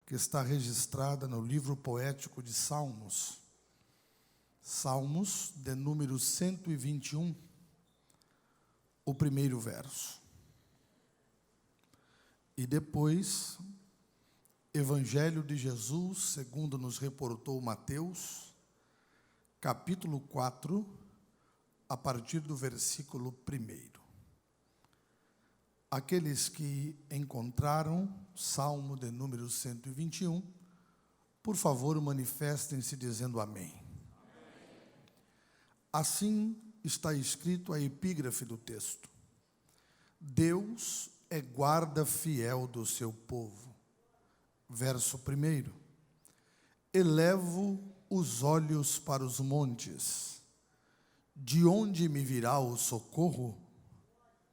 que está registrada no livro poético de Salmos. Salmos, de número 121, o primeiro verso. E depois, Evangelho de Jesus, segundo nos reportou Mateus, capítulo 4, a partir do versículo 1. Aqueles que encontraram Salmo de número 121, por favor, manifestem-se dizendo amém. Assim está escrito a epígrafe do texto: Deus é guarda fiel do seu povo. Verso 1. Elevo os olhos para os montes. De onde me virá o socorro?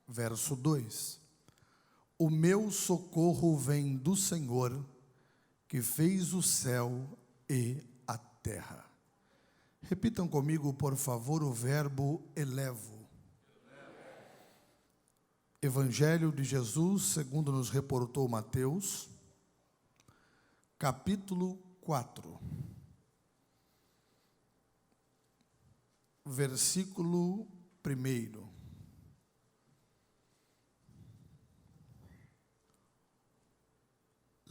Verso 2. O meu socorro vem do Senhor, que fez o céu e a terra. Repitam comigo, por favor, o verbo elevo. Evangelho de Jesus, segundo nos reportou Mateus, capítulo 4, versículo 1.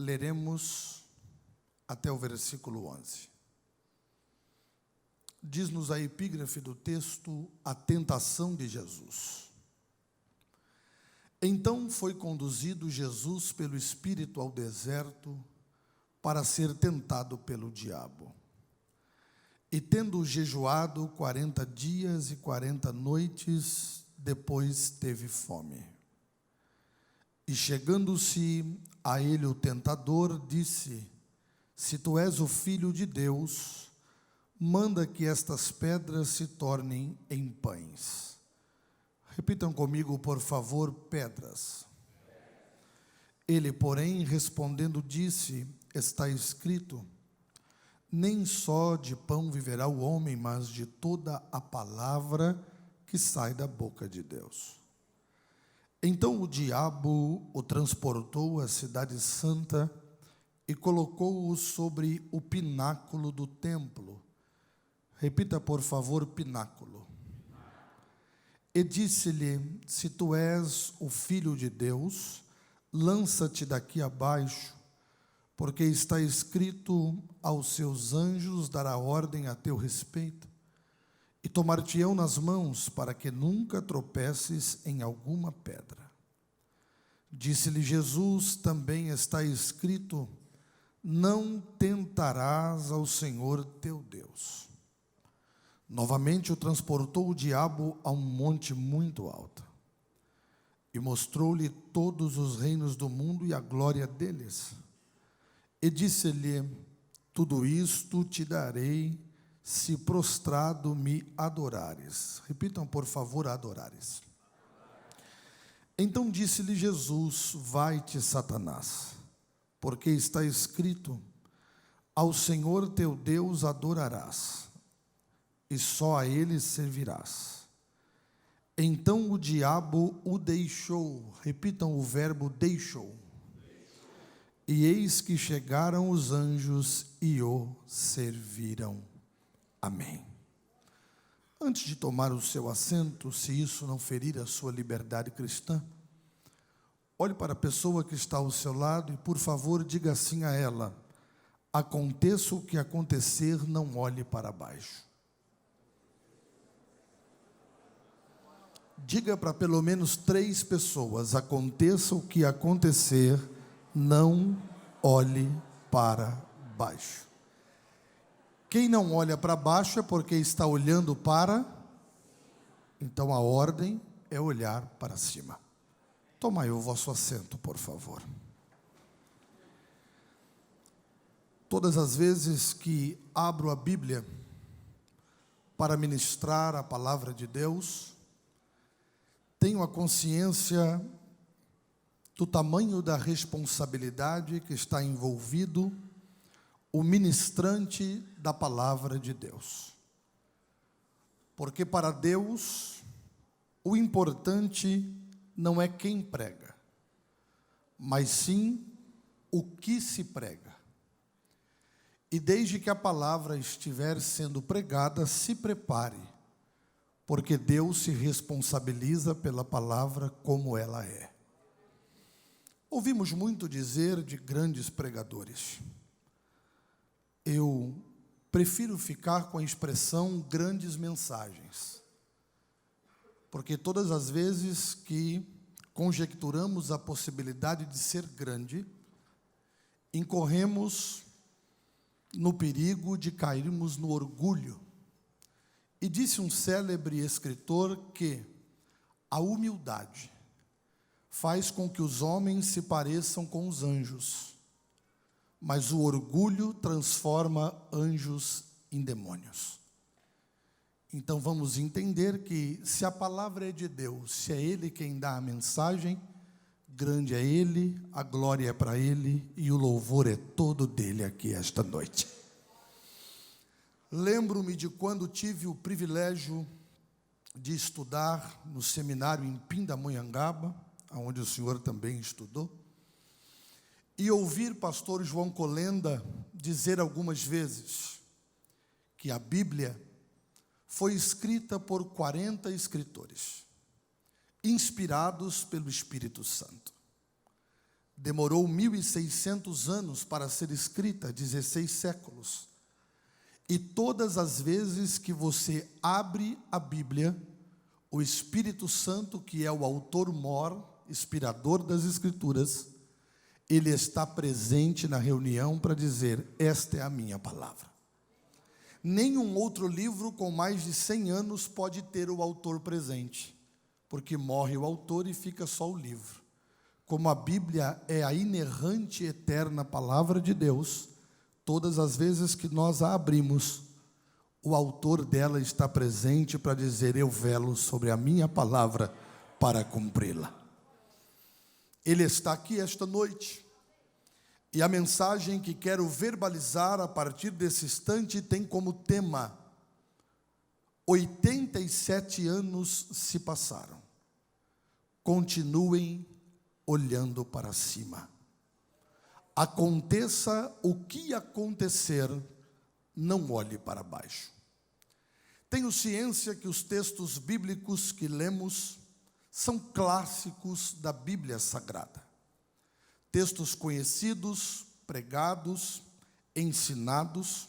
Leremos até o versículo 11. Diz-nos a epígrafe do texto a tentação de Jesus. Então foi conduzido Jesus pelo Espírito ao deserto para ser tentado pelo diabo. E tendo jejuado 40 dias e 40 noites, depois teve fome. E chegando-se a ele o tentador, disse: Se tu és o Filho de Deus, manda que estas pedras se tornem em pães. Repitam comigo, por favor, pedras. Ele, porém, respondendo, disse: Está escrito: Nem só de pão viverá o homem, mas de toda a palavra que sai da boca de Deus. Então o diabo o transportou à cidade santa e colocou-o sobre o pináculo do templo. Repita, por favor, pináculo. E disse-lhe: Se tu és o Filho de Deus, lança-te daqui abaixo, porque está escrito: aos seus anjos dará ordem a teu respeito, e tomar-te-ão nas mãos, para que nunca tropeces em alguma pedra. Disse-lhe Jesus: Também está escrito: Não tentarás ao Senhor teu Deus. Novamente o transportou o diabo a um monte muito alto, e mostrou-lhe todos os reinos do mundo e a glória deles. E disse-lhe: Tudo isto te darei, se prostrado me adorares. Repitam, por favor, adorares. Então disse-lhe Jesus: Vai-te, Satanás, porque está escrito: Ao Senhor teu Deus adorarás, e só a ele servirás. Então o diabo o deixou. Repitam o verbo deixou. E eis que chegaram os anjos e o serviram. Amém. Antes de tomar o seu assento, se isso não ferir a sua liberdade cristã, olhe para a pessoa que está ao seu lado e, por favor, diga assim a ela: aconteça o que acontecer, não olhe para baixo. Diga para pelo menos 3 pessoas: aconteça o que acontecer, não olhe para baixo. Quem não olha para baixo é porque está olhando para... Então a ordem é olhar para cima. Tomai o vosso assento, por favor. Todas as vezes que abro a Bíblia para ministrar a palavra de Deus, tenho a consciência do tamanho da responsabilidade que está envolvido o ministrante da palavra de Deus. Porque para Deus, o importante não é quem prega, mas sim o que se prega. E desde que a palavra estiver sendo pregada, se prepare, porque Deus se responsabiliza pela palavra como ela é. Ouvimos muito dizer de grandes pregadores. Eu prefiro ficar com a expressão grandes mensagens, porque todas as vezes que conjecturamos a possibilidade de ser grande, incorremos no perigo de cairmos no orgulho. E disse um célebre escritor que a humildade faz com que os homens se pareçam com os anjos, mas o orgulho transforma anjos em demônios. Então vamos entender que se a palavra é de Deus, se é Ele quem dá a mensagem, grande é Ele, a glória é para Ele e o louvor é todo dele aqui esta noite. Lembro-me de quando tive o privilégio de estudar no seminário em Pindamonhangaba, onde o senhor também estudou, e ouvir pastor João Colenda dizer algumas vezes que a Bíblia foi escrita por 40 escritores, inspirados pelo Espírito Santo. Demorou 1.600 anos para ser escrita, 16 séculos. E todas as vezes que você abre a Bíblia, o Espírito Santo, que é o autor mor, inspirador das Escrituras, ele está presente na reunião para dizer: esta é a minha palavra. Nenhum outro livro com mais de 100 anos pode ter o autor presente, porque morre o autor e fica só o livro. Como a Bíblia é a inerrante e eterna palavra de Deus, todas as vezes que nós a abrimos, o autor dela está presente para dizer: eu velo sobre a minha palavra para cumpri-la. Ele está aqui esta noite, e a mensagem que quero verbalizar a partir desse instante tem como tema: 87 anos se passaram, continuem olhando para cima. Aconteça o que acontecer, não olhe para baixo. Tenho ciência que os textos bíblicos que lemos são clássicos da Bíblia Sagrada. Textos conhecidos, pregados, ensinados,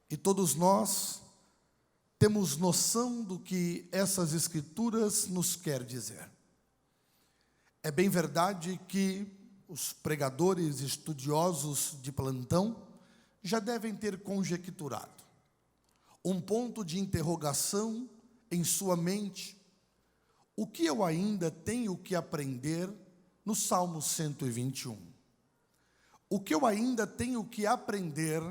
e todos nós temos noção do que essas Escrituras nos quer dizer. É bem verdade que os pregadores estudiosos de plantão já devem ter conjecturado um ponto de interrogação em sua mente: o que eu ainda tenho que aprender no Salmo 121? O que eu ainda tenho que aprender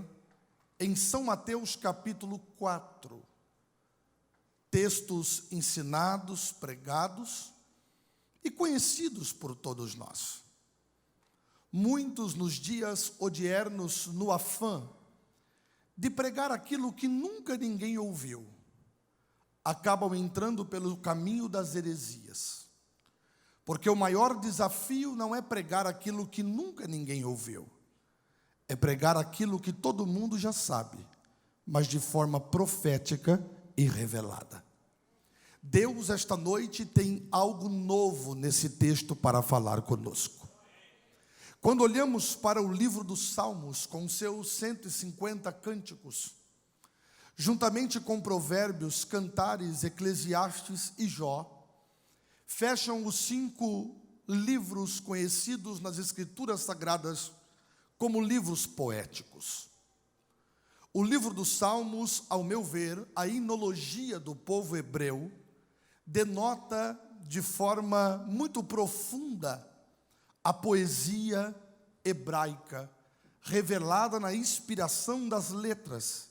em São Mateus capítulo 4? Textos ensinados, pregados e conhecidos por todos nós. Muitos nos dias odiernos, no afã de pregar aquilo que nunca ninguém ouviu, acabam entrando pelo caminho das heresias. Porque o maior desafio não é pregar aquilo que nunca ninguém ouviu, é pregar aquilo que todo mundo já sabe, mas de forma profética e revelada. Deus, esta noite, tem algo novo nesse texto para falar conosco. Quando olhamos para o livro dos Salmos, com seus 150 cânticos, juntamente com Provérbios, Cantares, Eclesiastes e Jó, fecham os 5 livros conhecidos nas Escrituras Sagradas como livros poéticos. O livro dos Salmos, ao meu ver, a inologia do povo hebreu, denota de forma muito profunda a poesia hebraica, revelada na inspiração das letras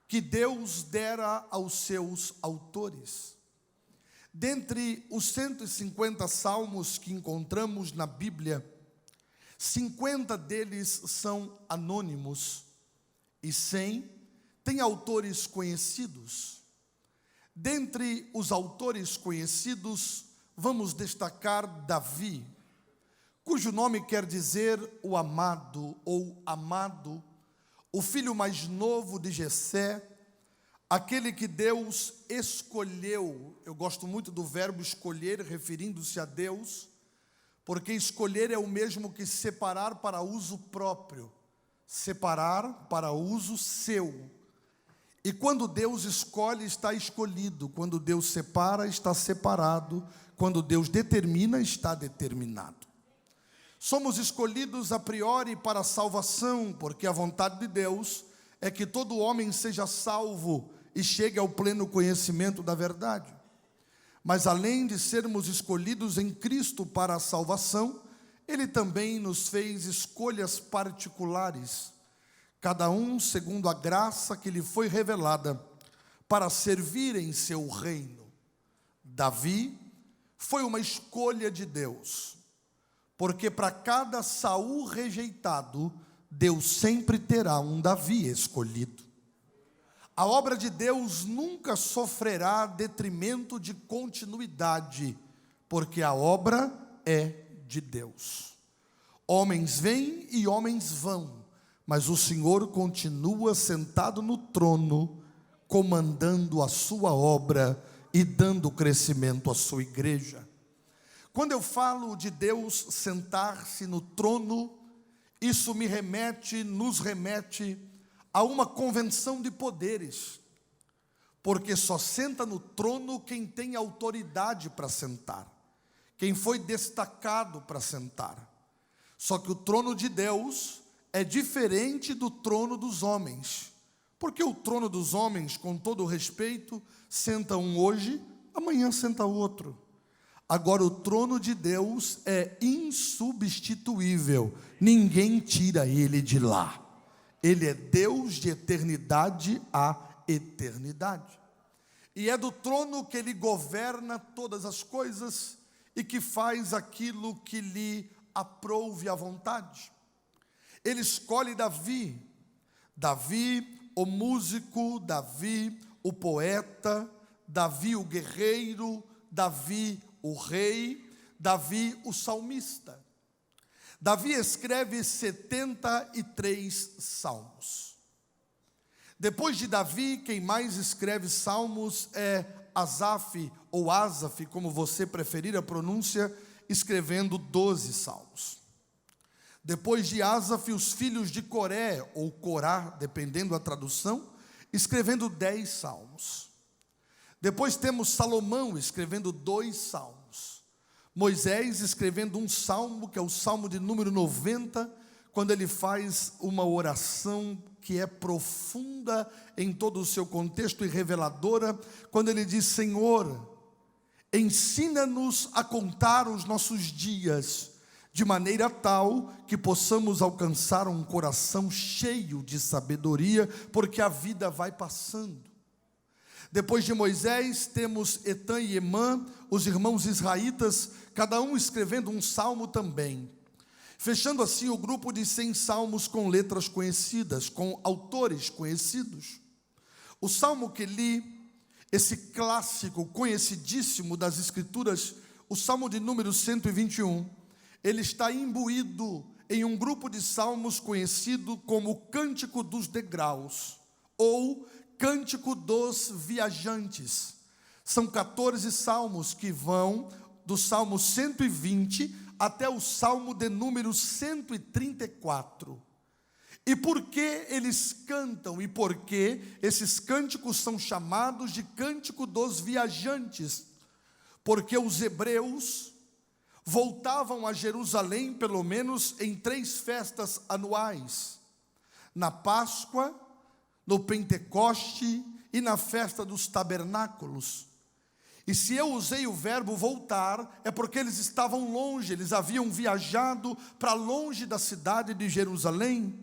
que Deus dera aos seus autores. Dentre os 150 salmos que encontramos na Bíblia, 50 deles são anônimos e 100 têm autores conhecidos. Dentre os autores conhecidos, vamos destacar Davi, cujo nome quer dizer o amado ou amado, o filho mais novo de Jessé, aquele que Deus escolheu. Eu gosto muito do verbo escolher, referindo-se a Deus, porque escolher é o mesmo que separar para uso próprio, separar para uso seu. E quando Deus escolhe, está escolhido. Quando Deus separa, está separado. Quando Deus determina, está determinado. Somos escolhidos a priori para a salvação, porque a vontade de Deus é que todo homem seja salvo e chegue ao pleno conhecimento da verdade. Mas além de sermos escolhidos em Cristo para a salvação, Ele também nos fez escolhas particulares, cada um segundo a graça que lhe foi revelada, para servir em seu reino. Davi foi uma escolha de Deus, porque para cada Saul rejeitado, Deus sempre terá um Davi escolhido. A obra de Deus nunca sofrerá detrimento de continuidade, porque a obra é de Deus. Homens vêm e homens vão, mas o Senhor continua sentado no trono, comandando a sua obra e dando crescimento à sua igreja. Quando eu falo de Deus sentar-se no trono, isso nos remete a uma convenção de poderes, porque só senta no trono quem tem autoridade para sentar, quem foi destacado para sentar. Só que o trono de Deus é diferente do trono dos homens, porque o trono dos homens, com todo o respeito, senta um hoje, amanhã senta outro. Agora o trono de Deus é insubstituível, ninguém tira ele de lá. Ele é Deus de eternidade a eternidade. E é do trono que Ele governa todas as coisas e que faz aquilo que lhe aprouve à vontade. Ele escolhe Davi, o músico, Davi, o poeta, Davi, o guerreiro, Davi, o rei, Davi, o salmista. Davi escreve 73 salmos. Depois de Davi, quem mais escreve salmos é Asaf, ou Asaf, como você preferir a pronúncia, escrevendo 12 salmos. Depois de Asaf, os filhos de Coré, ou Corá, dependendo da tradução, escrevendo 10 salmos. Depois temos Salomão escrevendo 2 salmos. Moisés escrevendo um salmo, que é o salmo de número 90, quando ele faz uma oração que é profunda em todo o seu contexto e reveladora, quando ele diz: Senhor, ensina-nos a contar os nossos dias, de maneira tal que possamos alcançar um coração cheio de sabedoria, porque a vida vai passando. Depois de Moisés, temos Etã e Emã, os irmãos israelitas, cada um escrevendo um salmo também. Fechando assim o grupo de 100 salmos com letras conhecidas, com autores conhecidos. O salmo que li, esse clássico conhecidíssimo das Escrituras, o salmo de número 121, ele está imbuído em um grupo de salmos conhecido como o Cântico dos Degraus, ou Cântico dos Viajantes. São 14 salmos que vão do Salmo 120 até o Salmo de número 134. E por que eles cantam e por que esses cânticos são chamados de Cântico dos Viajantes? Porque os hebreus voltavam a Jerusalém pelo menos em 3 festas anuais: na Páscoa, no Pentecoste e na festa dos tabernáculos. E se eu usei o verbo voltar, é porque eles estavam longe, eles haviam viajado para longe da cidade de Jerusalém.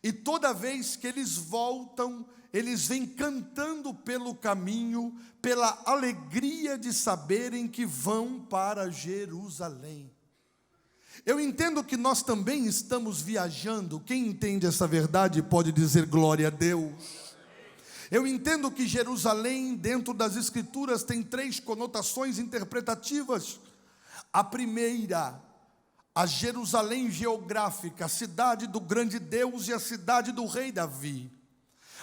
E toda vez que eles voltam, eles vêm cantando pelo caminho, pela alegria de saberem que vão para Jerusalém. Eu entendo que nós também estamos viajando. Quem entende essa verdade pode dizer glória a Deus. Eu entendo que Jerusalém, dentro das Escrituras, tem 3 conotações interpretativas. A primeira, a Jerusalém geográfica, a cidade do grande Deus e a cidade do rei Davi.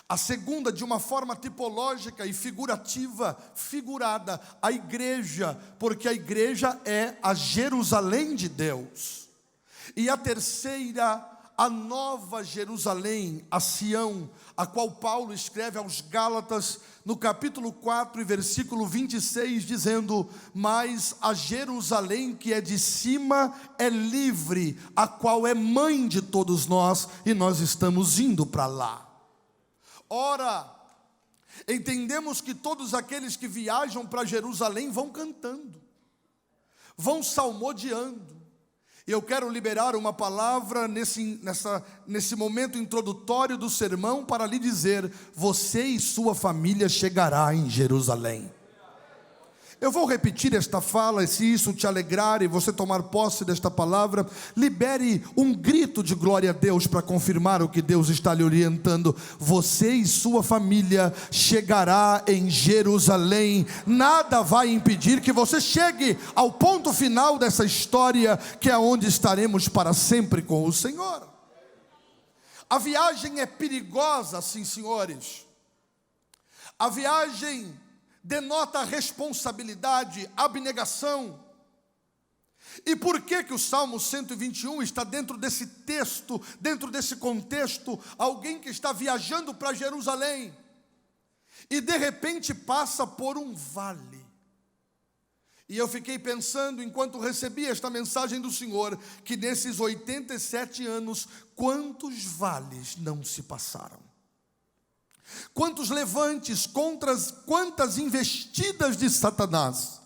A segunda, de uma forma tipológica e figurativa, figurada, a igreja, porque a igreja é a Jerusalém de Deus. E a terceira, a nova Jerusalém, a Sião, a qual Paulo escreve aos Gálatas, no capítulo 4 e versículo 26, dizendo: mas a Jerusalém que é de cima é livre, a qual é mãe de todos nós, e nós estamos indo para lá. Ora, entendemos que todos aqueles que viajam para Jerusalém vão cantando, vão salmodiando. E eu quero liberar uma palavra nesse momento introdutório do sermão para lhe dizer: você e sua família chegará em Jerusalém. Eu vou repetir esta fala, e se isso te alegrar e você tomar posse desta palavra, libere um grito de glória a Deus para confirmar o que Deus está lhe orientando. Você e sua família chegará em Jerusalém. Nada vai impedir que você chegue ao ponto final dessa história, que é onde estaremos para sempre com o Senhor. A viagem é perigosa, sim, senhores. A viagem denota responsabilidade, abnegação. E por que o Salmo 121 está dentro desse texto, dentro desse contexto? Alguém que está viajando para Jerusalém e de repente passa por um vale. E eu fiquei pensando, enquanto recebia esta mensagem do Senhor, que nesses 87 anos, quantos vales não se passaram? Quantos levantes, quantas investidas de Satanás,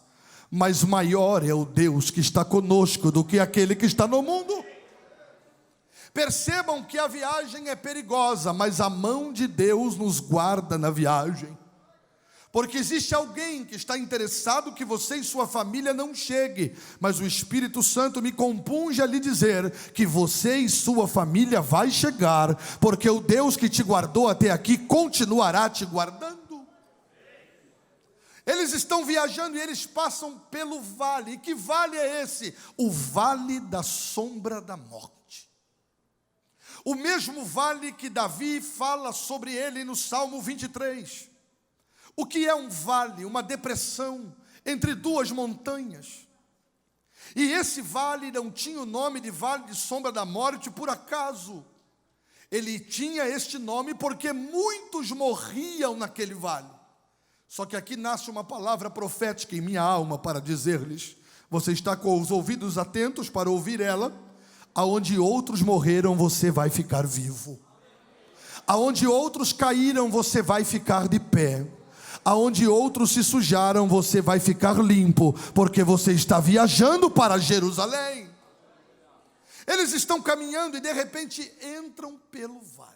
mas maior é o Deus que está conosco do que aquele que está no mundo. Percebam que a viagem é perigosa, mas a mão de Deus nos guarda na viagem. Porque existe alguém que está interessado que você e sua família não chegue, mas o Espírito Santo me compunge a lhe dizer que você e sua família vai chegar, porque o Deus que te guardou até aqui continuará te guardando. Eles estão viajando e eles passam pelo vale. E que vale é esse? O vale da sombra da morte. O mesmo vale que Davi fala sobre ele no Salmo 23. O que é um vale? Uma depressão entre duas montanhas. E esse vale não tinha o nome de vale de sombra da morte por acaso. Ele tinha este nome porque muitos morriam naquele vale. Só que aqui nasce uma palavra profética em minha alma para dizer-lhes: você está com os ouvidos atentos para ouvir ela? Aonde outros morreram, você vai ficar vivo. Aonde outros caíram, você vai ficar de pé. Aonde outros se sujaram, você vai ficar limpo, porque você está viajando para Jerusalém. Eles estão caminhando e de repente entram pelo vale.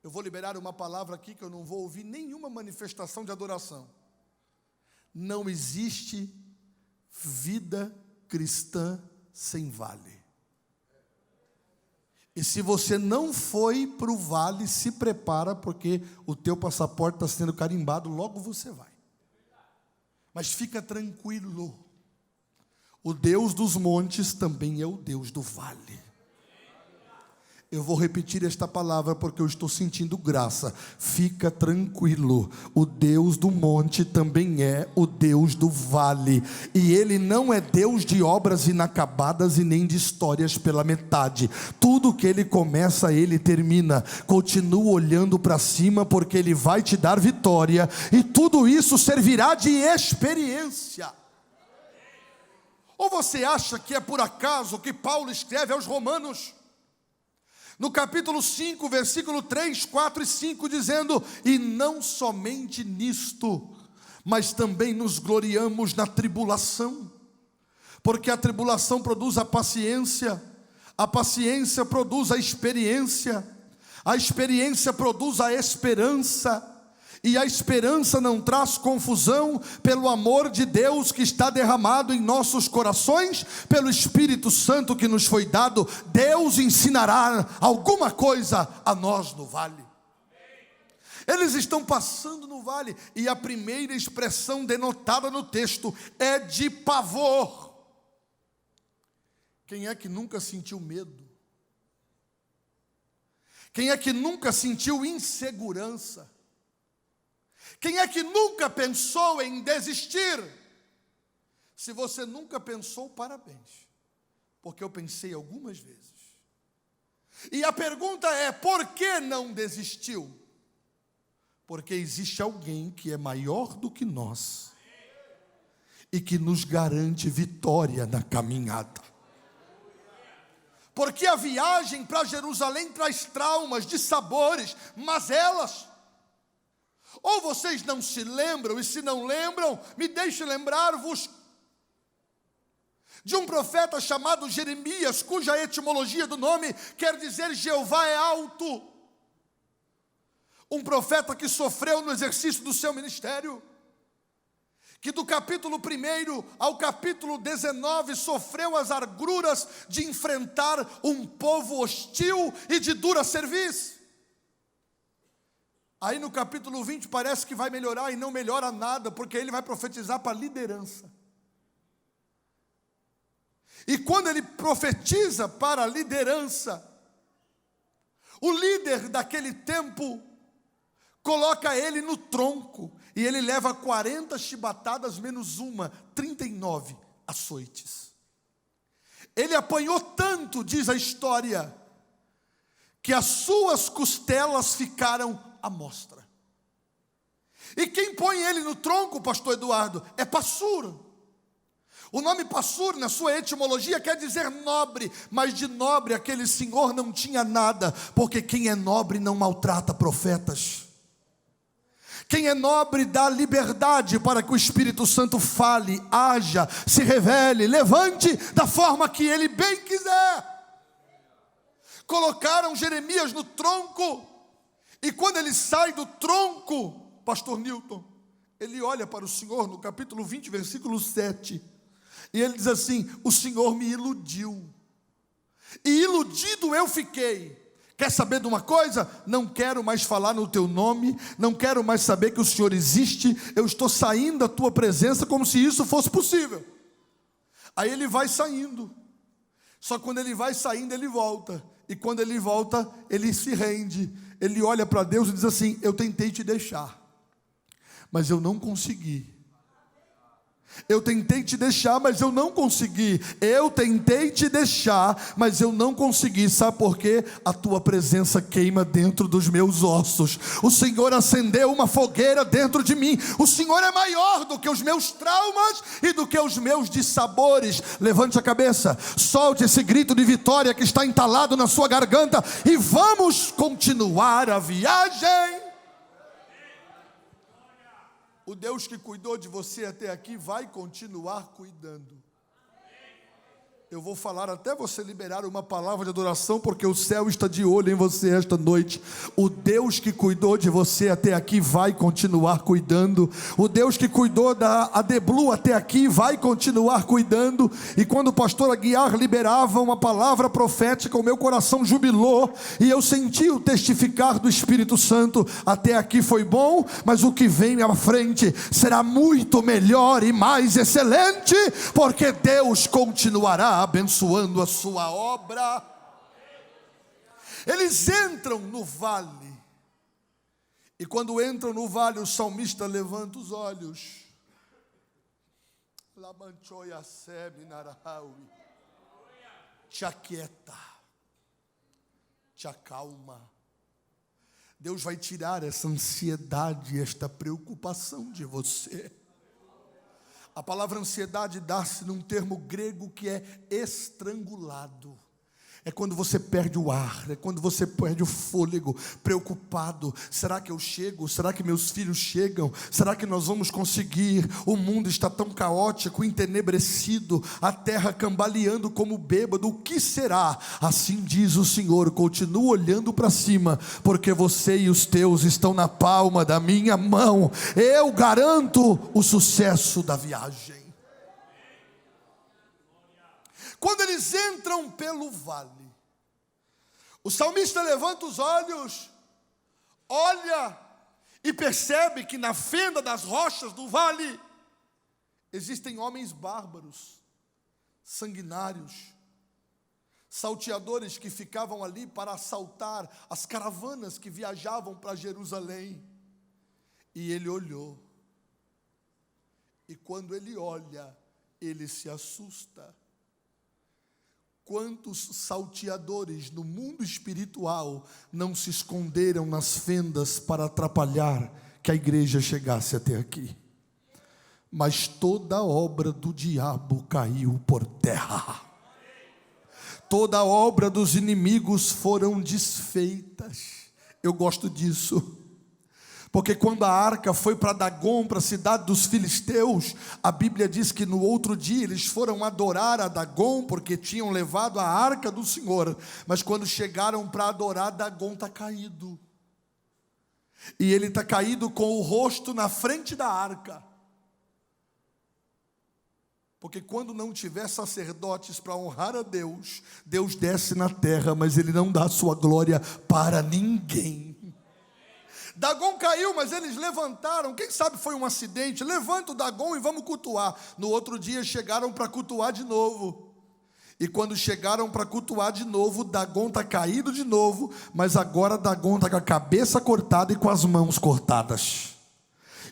Eu vou liberar uma palavra aqui que eu não vou ouvir nenhuma manifestação de adoração. Não existe vida cristã sem vale. E se você não foi para o vale, se prepara, porque o teu passaporte está sendo carimbado, logo você vai. Mas fica tranquilo, o Deus dos montes também é o Deus do vale. Eu vou repetir esta palavra porque eu estou sentindo graça. Fica tranquilo, o Deus do monte também é o Deus do vale. E Ele não é Deus de obras inacabadas e nem de histórias pela metade. Tudo que Ele começa, Ele termina. Continua olhando para cima, porque Ele vai te dar vitória. E tudo isso servirá de experiência. Ou você acha que é por acaso que Paulo escreve aos Romanos, no capítulo 5, versículo 3, 4 e 5, dizendo: e não somente nisto, mas também nos gloriamos na tribulação, porque a tribulação produz a paciência produz a experiência produz a esperança, e a esperança não traz confusão, pelo amor de Deus que está derramado em nossos corações, pelo Espírito Santo que nos foi dado. Deus ensinará alguma coisa a nós no vale. Eles estão passando no vale, e a primeira expressão denotada no texto é de pavor. Quem é que nunca sentiu medo? Quem é que nunca sentiu insegurança? Quem é que nunca pensou em desistir? Se você nunca pensou, parabéns, porque eu pensei algumas vezes. E a pergunta é: por que não desistiu? Porque existe alguém que é maior do que nós e que nos garante vitória na caminhada. Porque a viagem para Jerusalém traz traumas, dissabores, mazelas. Ou vocês não se lembram, e se não lembram, me deixe lembrar-vos de um profeta chamado Jeremias, cuja etimologia do nome quer dizer Jeová é alto. Um profeta que sofreu no exercício do seu ministério, que do capítulo 1 ao capítulo 19 sofreu as agruras de enfrentar um povo hostil e de dura serviço. Aí no capítulo 20 parece que vai melhorar e não melhora nada, porque ele vai profetizar para a liderança. E quando ele profetiza para a liderança, o líder daquele tempo coloca ele no tronco, e ele leva 40 chibatadas menos uma, 39 açoites. Ele apanhou tanto, diz a história, que as suas costelas ficaram à mostra. E quem põe ele no tronco, pastor Eduardo, é Passur. O nome Passur, na sua etimologia, quer dizer nobre, mas de nobre aquele senhor não tinha nada, porque quem é nobre não maltrata profetas. Quem é nobre dá liberdade para que o Espírito Santo fale, haja, se revele, levante da forma que ele bem quiser. Colocaram Jeremias no tronco, e quando ele sai do tronco, pastor Newton, ele olha para o Senhor no capítulo 20, versículo 7, e ele diz assim: o Senhor me iludiu, e iludido eu fiquei. Quer saber de uma coisa? Não quero mais falar no teu nome, não quero mais saber que o Senhor existe, eu estou saindo da tua presença como se isso fosse possível. Aí ele vai saindo, só quando ele vai saindo ele volta, e quando ele volta ele se rende, ele olha para Deus e diz assim: eu tentei te deixar, mas eu não consegui. Eu tentei te deixar, mas eu não consegui. Eu tentei te deixar, mas eu não consegui. Sabe por quê? A tua presença queima dentro dos meus ossos. O Senhor acendeu uma fogueira dentro de mim. O Senhor é maior do que os meus traumas e do que os meus dissabores. Levante a cabeça, solte esse grito de vitória que está entalado na sua garganta e vamos continuar a viagem. O Deus que cuidou de você até aqui vai continuar cuidando. Eu vou falar até você liberar uma palavra de adoração, porque o céu está de olho em você esta noite. O Deus que cuidou de você até aqui vai continuar cuidando. O Deus que cuidou da Adeblu até aqui vai continuar cuidando. E quando o pastor Aguiar liberava uma palavra profética, o meu coração jubilou, e eu senti o testificar do Espírito Santo: até aqui foi bom, mas o que vem à frente será muito melhor e mais excelente, porque Deus continuará abençoando a sua obra. Eles entram no vale, e quando entram no vale, o salmista levanta os olhos, te aquieta, te acalma. Deus vai tirar essa ansiedade, esta preocupação de você. A palavra ansiedade dá-se num termo grego que é estrangulado. É quando você perde o ar, é quando você perde o fôlego, preocupado. Será que eu chego? Será que meus filhos chegam? Será que nós vamos conseguir? O mundo está tão caótico, entenebrecido, a terra cambaleando como bêbado. O que será? Assim diz o Senhor: continua olhando para cima, porque você e os teus estão na palma da minha mão. Eu garanto o sucesso da viagem. Quando eles entram pelo vale, o salmista levanta os olhos, olha e percebe que na fenda das rochas do vale existem homens bárbaros, sanguinários, salteadores que ficavam ali para assaltar as caravanas que viajavam para Jerusalém. E ele olhou. E quando ele olha, ele se assusta. Quantos salteadores no mundo espiritual não se esconderam nas fendas para atrapalhar que a igreja chegasse até aqui? Mas toda a obra do diabo caiu por terra. Toda a obra dos inimigos foram desfeitas. Eu gosto disso. Porque quando a arca foi para Dagom, para a cidade dos filisteus, a Bíblia diz que no outro dia eles foram adorar a Dagom, porque tinham levado a arca do Senhor. Mas quando chegaram para adorar, Dagom está caído. E ele está caído com o rosto na frente da arca. Porque quando não tiver sacerdotes para honrar a Deus, Deus desce na terra, mas Ele não dá a sua glória para ninguém. Dagom caiu, mas eles levantaram. Quem sabe foi um acidente. Levanta o Dagom e vamos cultuar. No outro dia chegaram para cultuar de novo. E quando chegaram para cultuar de novo, Dagom está caído de novo. Mas agora Dagom está com a cabeça cortada e com as mãos cortadas.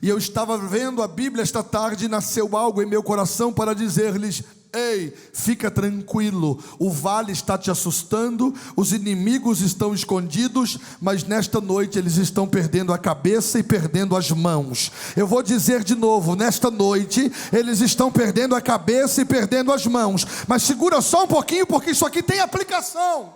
E eu estava vendo a Bíblia esta tarde e nasceu algo em meu coração para dizer-lhes: ei, fica tranquilo, o vale está te assustando, os inimigos estão escondidos, mas nesta noite eles estão perdendo a cabeça e perdendo as mãos. Eu vou dizer de novo, nesta noite eles estão perdendo a cabeça e perdendo as mãos. Mas segura só um pouquinho, porque isso aqui tem aplicação.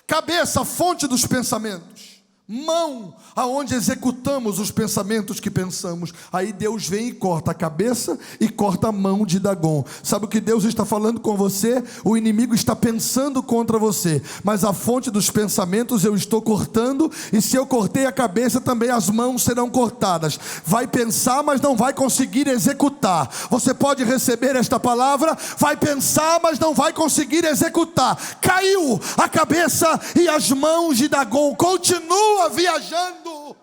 Cabeça, fonte dos pensamentos. Mão, aonde executamos os pensamentos que pensamos. Aí Deus vem e corta a cabeça e corta a mão de Dagom. Sabe o que Deus está falando com você? O inimigo está pensando contra você, mas a fonte dos pensamentos eu estou cortando. E se eu cortei a cabeça, também as mãos serão cortadas. Vai pensar, mas não vai conseguir executar. Você pode receber esta palavra? Vai pensar, mas não vai conseguir executar. Caiu a cabeça e as mãos de Dagom. Continua viajando.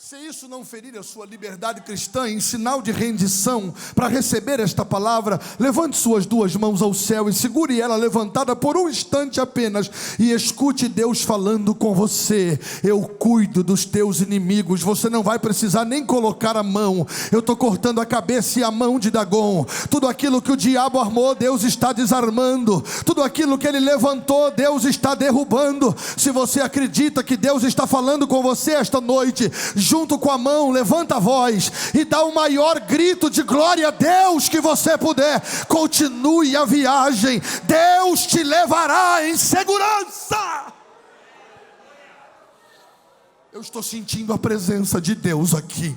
Se isso não ferir a sua liberdade cristã, em sinal de rendição para receber esta palavra, levante suas duas mãos ao céu e segure ela levantada por um instante apenas e escute Deus falando com você. Eu cuido dos teus inimigos, você não vai precisar nem colocar a mão. Eu estou cortando a cabeça e a mão de Dagom. Tudo aquilo que o diabo armou, Deus está desarmando. Tudo aquilo que ele levantou, Deus está derrubando. Se você acredita que Deus está falando com você esta noite, junto com a mão, levanta a voz e dá o maior grito de glória a Deus que você puder. Continue a viagem, Deus te levará em segurança. Eu estou sentindo a presença de Deus aqui.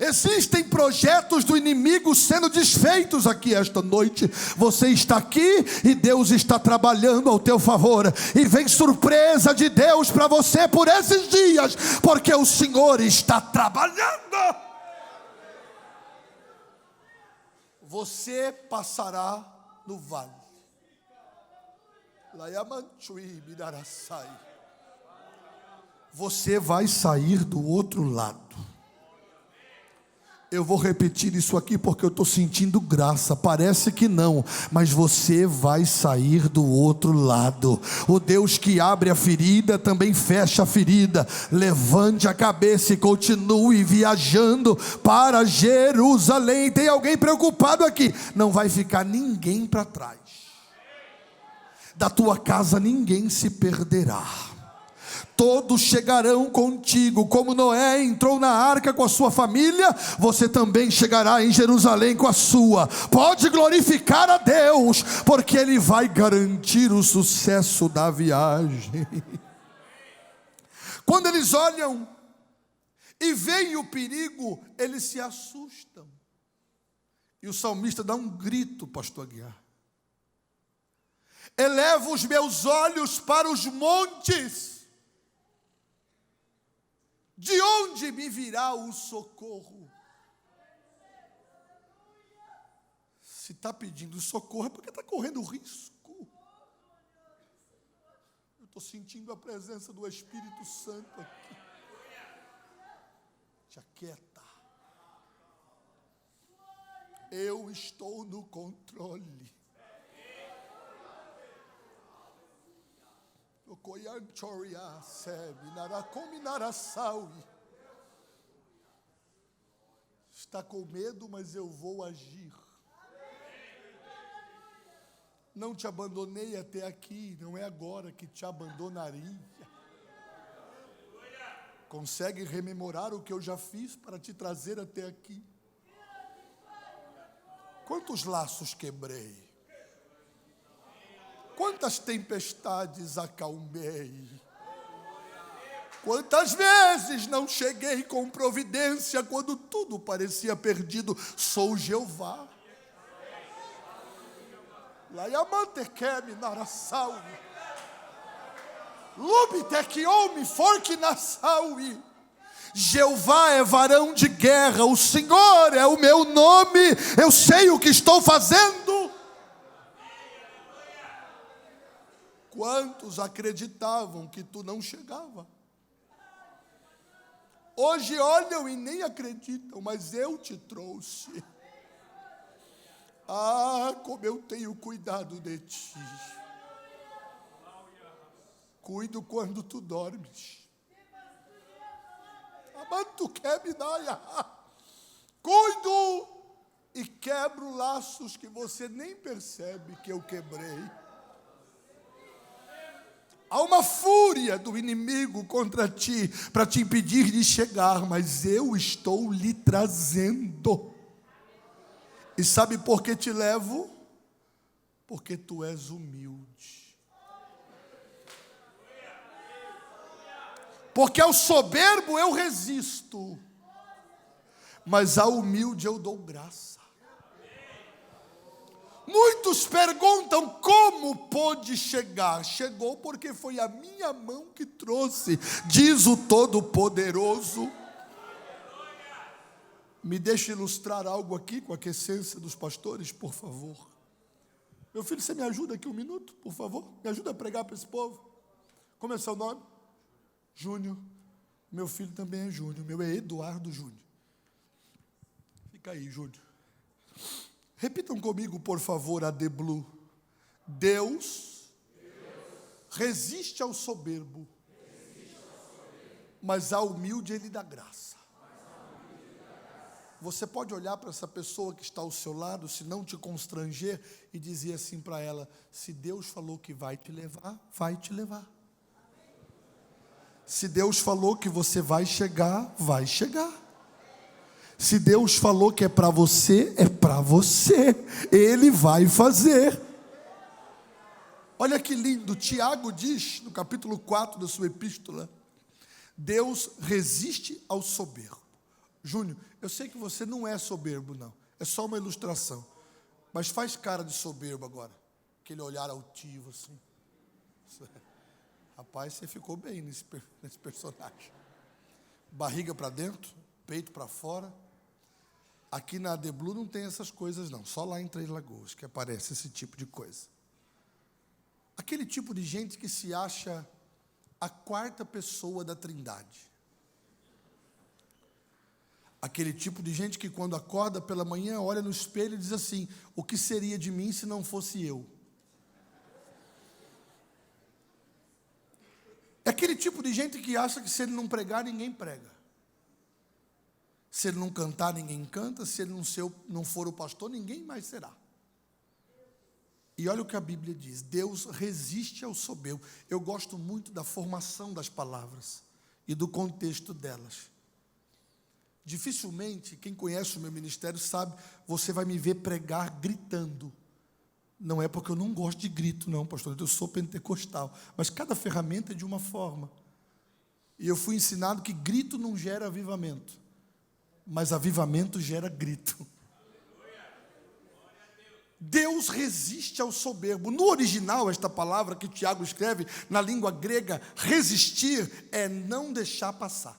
Existem projetos do inimigo sendo desfeitos aqui esta noite. Você está aqui e Deus está trabalhando ao teu favor. E vem surpresa de Deus para você por esses dias, porque o Senhor está trabalhando. Você passará no vale. Você vai sair do outro lado. Eu vou repetir isso aqui porque eu estou sentindo graça. Parece que não, mas você vai sair do outro lado. O Deus que abre a ferida também fecha a ferida. Levante a cabeça e continue viajando para Jerusalém. Tem alguém preocupado aqui? Não vai ficar ninguém para trás. Da tua casa ninguém se perderá. Todos chegarão contigo, como Noé entrou na arca com a sua família, você também chegará em Jerusalém com a sua. Pode glorificar a Deus, porque Ele vai garantir o sucesso da viagem. Quando eles olham e veem o perigo, eles se assustam. E o salmista dá um grito, pastor Aguiar. Elevo os meus olhos para os montes. De onde me virá o socorro? Se está pedindo socorro é porque está correndo risco. Eu estou sentindo a presença do Espírito Santo aqui. Te aquieta. Eu estou no controle. Está com medo, mas eu vou agir. Não te abandonei até aqui, não é agora que te abandonaria. Consegue rememorar o que eu já fiz para te trazer até aqui? Quantos laços quebrei? Quantas tempestades acalmei? Quantas vezes não cheguei com providência quando tudo parecia perdido? Sou Jeová. Laiamantequeme narasaui. Lubitequiomi forque nasaui. Jeová é varão de guerra, o Senhor é o meu nome, eu sei o que estou fazendo. Quantos acreditavam que tu não chegava? Hoje olham e nem acreditam, mas eu te trouxe. Ah, como eu tenho cuidado de ti. Cuido quando tu dormes. Cuido e quebro laços que você nem percebe que eu quebrei. Há uma fúria do inimigo contra ti, para te impedir de chegar, mas eu estou lhe trazendo. E sabe por que te levo? Porque tu és humilde. Porque ao soberbo eu resisto, mas ao humilde eu dou graça. Muitos perguntam como pôde chegar. Chegou porque foi a minha mão que trouxe, diz o Todo-Poderoso. Me deixe ilustrar algo aqui com a aquiescência dos pastores, por favor. Meu filho, você me ajuda aqui um minuto, por favor? Me ajuda a pregar para esse povo. Como é seu nome? Júnior. Meu filho também é Júnior. Meu é Eduardo Júnior. Fica aí, Júnior. Repitam comigo, por favor, a The Blue. Deus resiste ao soberbo, mas ao humilde Ele dá graça. Você pode olhar para essa pessoa que está ao seu lado, se não te constranger, e dizer assim para ela: se Deus falou que vai te levar, vai te levar. Se Deus falou que você vai chegar, vai chegar. Se Deus falou que é para você, é para você. Ele vai fazer. Olha que lindo, Tiago diz, no capítulo 4 da sua epístola, Deus resiste ao soberbo. Júnior, eu sei que você não é soberbo, não. É só uma ilustração. Mas faz cara de soberbo agora. Aquele olhar altivo assim. Rapaz, você ficou bem nesse personagem. Barriga para dentro, peito para fora. Aqui na The Blue não tem essas coisas não. Só lá em Três Lagoas que aparece esse tipo de coisa. Aquele tipo de gente que se acha a quarta pessoa da Trindade. Aquele tipo de gente que quando acorda pela manhã, olha no espelho e diz assim: o que seria de mim se não fosse eu? É aquele tipo de gente que acha que se ele não pregar, ninguém prega. Se ele não cantar, ninguém canta. Se ele não for o pastor, ninguém mais será. E olha o que a Bíblia diz: Deus resiste ao soberbo. Eu gosto muito da formação das palavras e do contexto delas. Dificilmente, quem conhece o meu ministério sabe, você vai me ver pregar gritando. Não é porque eu não gosto de grito, não, pastor, eu sou pentecostal. Mas cada ferramenta é de uma forma. E eu fui ensinado que grito não gera avivamento, mas avivamento gera grito. Deus resiste ao soberbo. No original, esta palavra que Tiago escreve, na língua grega, resistir é não deixar passar.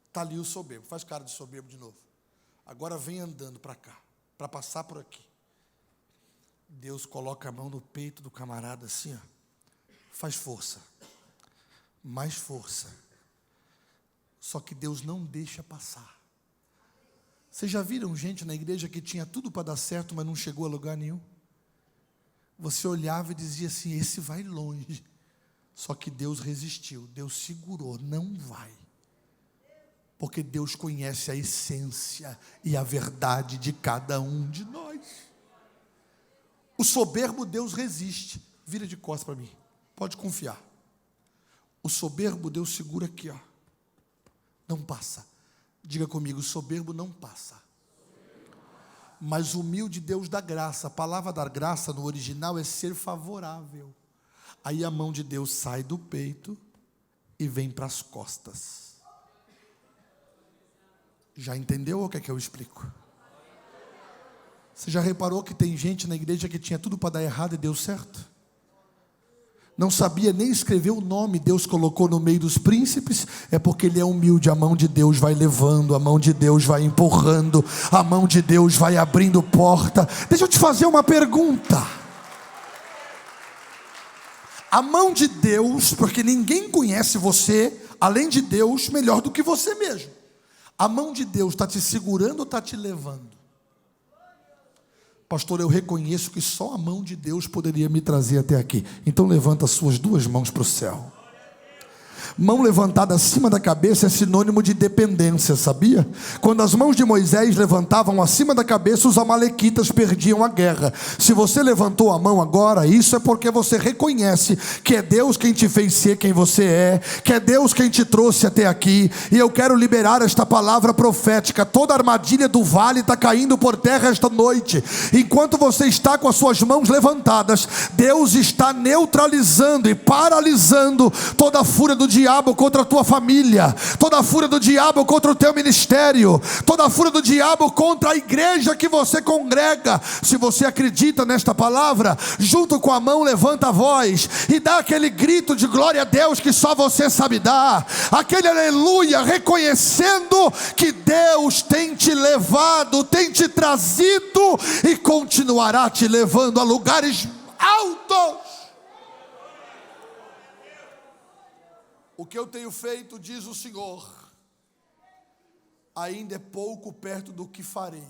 Está ali o soberbo. Faz cara de soberbo de novo. Agora vem andando para cá, para passar por aqui. Deus coloca a mão no peito do camarada assim, ó. Faz força. Mais força. Só que Deus não deixa passar. Vocês já viram gente na igreja que tinha tudo para dar certo, mas não chegou a lugar nenhum? Você olhava e dizia assim: esse vai longe. Só que Deus resistiu, Deus segurou, não vai. Porque Deus conhece a essência e a verdade de cada um de nós. O soberbo Deus resiste. Vira de costas para mim, pode confiar. O soberbo Deus segura aqui, ó. Não passa. Diga comigo: o soberbo não passa. Mas o humilde Deus dá graça. A palavra dar graça no original é ser favorável. Aí a mão de Deus sai do peito e vem para as costas. Já entendeu ou quer que eu explico? Você já reparou que tem gente na igreja que tinha tudo para dar errado e deu certo? Não sabia nem escrever o nome, Deus colocou no meio dos príncipes. É porque ele é humilde, a mão de Deus vai levando, a mão de Deus vai empurrando, a mão de Deus vai abrindo porta. Deixa eu te fazer uma pergunta. A mão de Deus, porque ninguém conhece você, além de Deus, melhor do que você mesmo. A mão de Deus está te segurando ou está te levando? Pastor, eu reconheço que só a mão de Deus poderia me trazer até aqui. Então levanta as suas duas mãos para o céu. Mão levantada acima da cabeça é sinônimo de dependência, sabia? Quando as mãos de Moisés levantavam acima da cabeça, os amalequitas perdiam a guerra. Se você levantou a mão agora, isso é porque você reconhece que é Deus quem te fez ser quem você é, que é Deus quem te trouxe até aqui. E eu quero liberar esta palavra profética. Toda armadilha do vale está caindo por terra esta noite. Enquanto você está com as suas mãos levantadas, Deus está neutralizando e paralisando toda a fúria do diabo contra a tua família, toda a fúria do diabo contra o teu ministério, toda a fúria do diabo contra a igreja que você congrega. Se você acredita nesta palavra, junto com a mão levanta a voz e dá aquele grito de glória a Deus que só você sabe dar, aquele aleluia, reconhecendo que Deus tem te levado, tem te trazido e continuará te levando a lugares altos. O que eu tenho feito, diz o Senhor, ainda é pouco perto do que farei.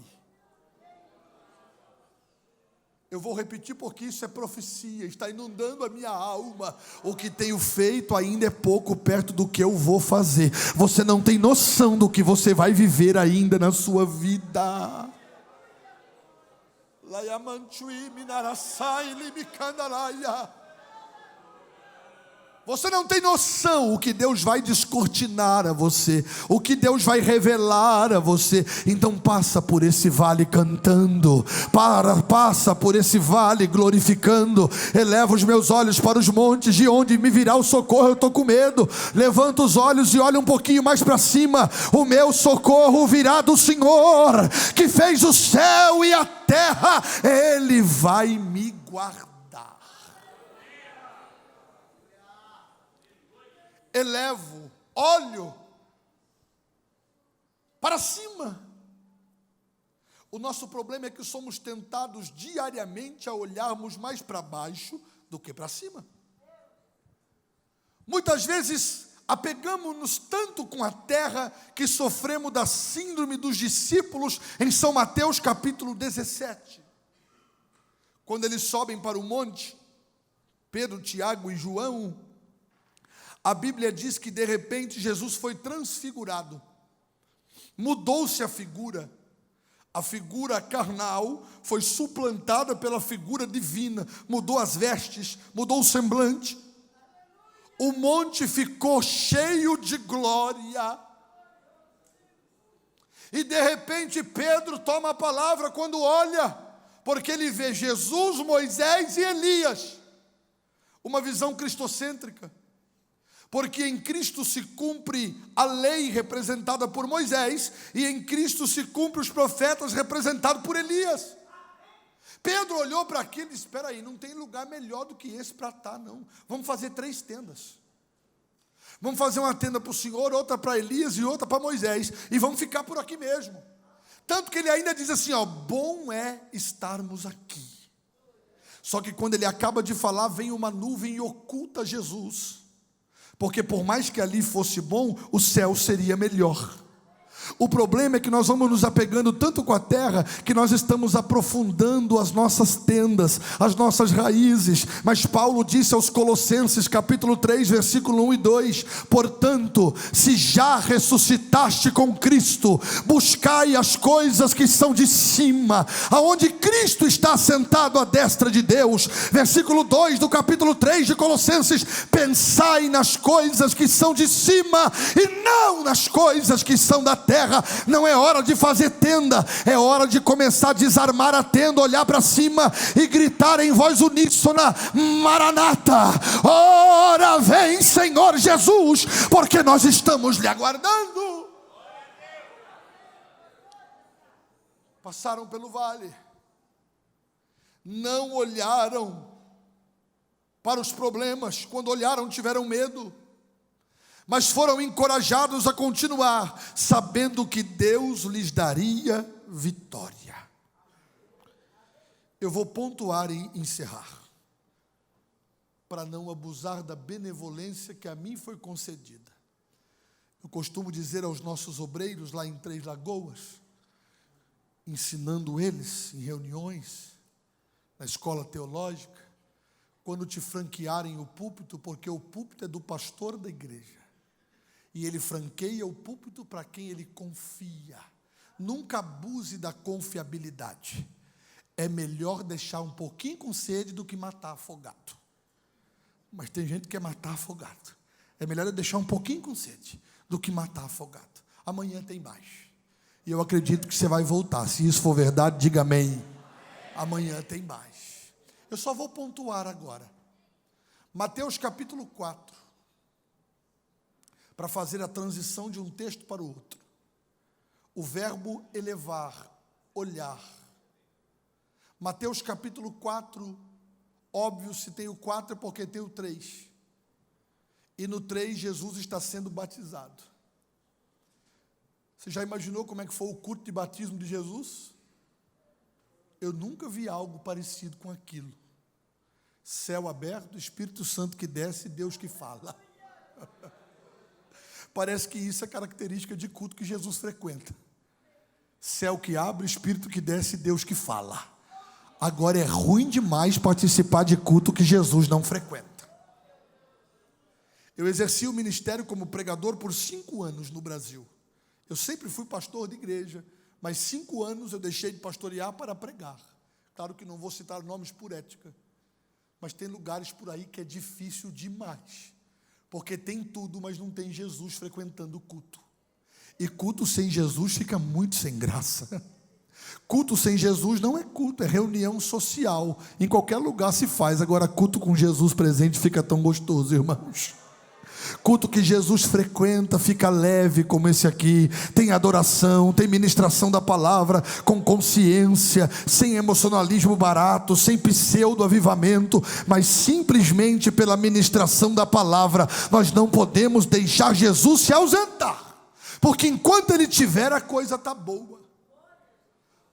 Eu vou repetir porque isso é profecia, está inundando a minha alma. O que tenho feito ainda é pouco perto do que eu vou fazer. Você não tem noção do que você vai viver ainda na sua vida. Você não tem noção o que Deus vai descortinar a você, o que Deus vai revelar a você. Então passa por esse vale cantando, passa por esse vale glorificando. Eleva os meus olhos para os montes, de onde me virá o socorro. Eu estou com medo. Levanta os olhos e olha um pouquinho mais para cima. O meu socorro virá do Senhor, que fez o céu e a terra. Ele vai me guardar. Elevo, olho para cima. O nosso problema é que somos tentados diariamente a olharmos mais para baixo do que para cima. Muitas vezes apegamos-nos tanto com a terra que sofremos da síndrome dos discípulos em São Mateus capítulo 17. Quando eles sobem para o monte, Pedro, Tiago e João, a Bíblia diz que de repente Jesus foi transfigurado. Mudou-se a figura carnal foi suplantada pela figura divina. Mudou as vestes, mudou o semblante. O monte ficou cheio de glória. E de repente Pedro toma a palavra quando olha, porque ele vê Jesus, Moisés e Elias. Uma visão cristocêntrica. Porque em Cristo se cumpre a lei representada por Moisés, e em Cristo se cumpre os profetas representados por Elias. Pedro olhou para aquilo e disse: espera aí, não tem lugar melhor do que esse para estar, não. Vamos fazer 3 tendas. Vamos fazer uma tenda para o Senhor, outra para Elias e outra para Moisés, e vamos ficar por aqui mesmo. Tanto que ele ainda diz assim, ó, bom é estarmos aqui. Só que quando ele acaba de falar, vem uma nuvem e oculta Jesus. Porque por mais que ali fosse bom, o céu seria melhor. O problema é que nós vamos nos apegando tanto com a terra, que nós estamos aprofundando as nossas tendas, as nossas raízes. Mas Paulo disse aos Colossenses, capítulo 3, versículo 1 e 2: portanto, se já ressuscitaste com Cristo, buscai as coisas que são de cima, aonde Cristo está sentado à destra de Deus. Versículo 2 do capítulo 3 de Colossenses: pensai nas coisas que são de cima, e não nas coisas que são da terra. Não é hora de fazer tenda, é hora de começar a desarmar a tenda, olhar para cima e gritar em voz uníssona: Maranata, ora vem Senhor Jesus, porque nós estamos lhe aguardando. Passaram pelo vale, não olharam para os problemas. Quando olharam, tiveram medo, mas foram encorajados a continuar, sabendo que Deus lhes daria vitória. Eu vou pontuar e encerrar, para não abusar da benevolência que a mim foi concedida. Eu costumo dizer aos nossos obreiros lá em Três Lagoas, ensinando eles em reuniões, na escola teológica: quando te franquearem o púlpito, porque o púlpito é do pastor da igreja, e ele franqueia o púlpito para quem ele confia. Nunca abuse da confiabilidade. É melhor deixar um pouquinho com sede do que matar afogado. Mas tem gente que quer matar afogado. É melhor eu deixar um pouquinho com sede do que matar afogado. Amanhã tem mais. E eu acredito que você vai voltar. Se isso for verdade, diga amém. Amanhã tem mais. Eu só vou pontuar agora. Mateus capítulo 4. Para fazer a transição de um texto para o outro. O verbo elevar, olhar. Mateus capítulo 4, óbvio, se tem o 4 é porque tem o 3. E no 3 Jesus está sendo batizado. Você já imaginou como é que foi o culto de batismo de Jesus? Eu nunca vi algo parecido com aquilo. Céu aberto, Espírito Santo que desce, Deus que fala. Parece que isso é característica de culto que Jesus frequenta. Céu que abre, Espírito que desce, Deus que fala. Agora é ruim demais participar de culto que Jesus não frequenta. Eu exerci o ministério como pregador por 5 anos no Brasil. Eu sempre fui pastor de igreja, mas 5 anos eu deixei de pastorear para pregar. Claro que não vou citar nomes por ética, mas tem lugares por aí que é difícil demais. Porque tem tudo, mas não tem Jesus frequentando o culto. E culto sem Jesus fica muito sem graça. Culto sem Jesus não é culto, é reunião social. Em qualquer lugar se faz. Agora, culto com Jesus presente fica tão gostoso, irmãos. Culto que Jesus frequenta fica leve como esse aqui. Tem adoração, tem ministração da palavra com consciência, sem emocionalismo barato, sem pseudo-avivamento, mas simplesmente pela ministração da palavra. Nós não podemos deixar Jesus se ausentar, porque enquanto ele tiver, a coisa está boa.